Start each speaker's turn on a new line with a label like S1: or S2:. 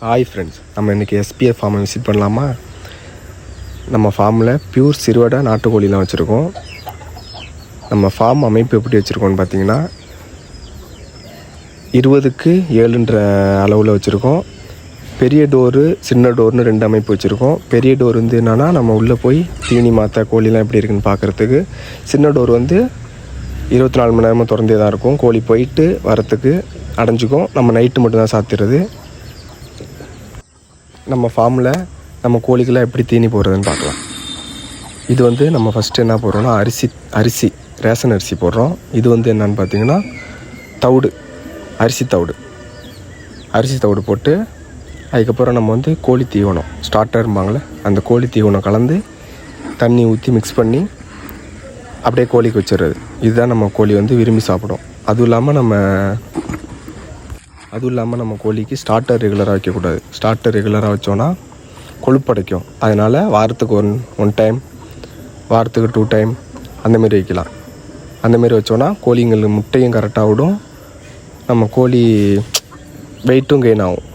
S1: Hi friends, நம்ம இன்றைக்கி SPF ஃபார்மை விசிட் பண்ணலாமா? நம்ம ஃபார்மில் பியூர் சிறுவடை நாட்டுக்கோழிலாம் வச்சுருக்கோம். நம்ம ஃபார்ம் அமைப்பு எப்படி வச்சுருக்கோன்னு பார்த்தீங்கன்னா 20க்கு 7ன்ற அளவில் வச்சுருக்கோம். பெரிய டோரு சின்ன டோர்னு 2 அமைப்பு வச்சுருக்கோம். பெரிய டோர் வந்து என்னென்னா நம்ம உள்ளே போய் தீனி மாற்ற கோழிலாம் எப்படி இருக்குன்னு பார்க்குறதுக்கு. சின்ன டோர் வந்து 24 மணி நேரமும் திறந்தே தான் இருக்கும். கோழி போயிட்டு வரத்துக்கு அடைஞ்சிக்கும். நம்ம நைட்டு மட்டும்தான் சாத்திடுறது. நம்ம ஃபார்மில் நம்ம கோழிக்கெல்லாம் எப்படி தீனி போடுறதுன்னு பார்க்கலாம். இது வந்து நம்ம ஃபஸ்ட்டு என்ன போடுறோன்னா அரிசி ரேஷன் அரிசி போடுறோம். இது வந்து என்னென்னு பார்த்தீங்கன்னா தவிடு, அரிசி தவிடு போட்டு அதுக்கப்புறம் நம்ம வந்து கோழி தீவனம் ஸ்டார்டர்ம்பாங்களே அந்த கோழி தீவனம் கலந்து தண்ணி ஊற்றி மிக்ஸ் பண்ணி அப்படியே கோழிக்கு வச்சிடுறது. இதுதான் நம்ம கோழி வந்து விரும்பி சாப்பிடும். அதுவும் இல்லாமல் நம்ம கோழிக்கு ஸ்டார்டர் ரெகுலராக வைக்கக்கூடாது. ஸ்டார்டர் ரெகுலராக வச்சோன்னா கொழுப்படைக்கும். அதனால் வாரத்துக்கு ஒன் டைம், வாரத்துக்கு 2 டைம் அந்தமாரி வைக்கலாம். அந்தமாரி வச்சோன்னா கோழிங்களுக்கு முட்டையும் கரெக்டாக விடும், நம்ம கோழி வெயிட்டும் கெயின் ஆகும்.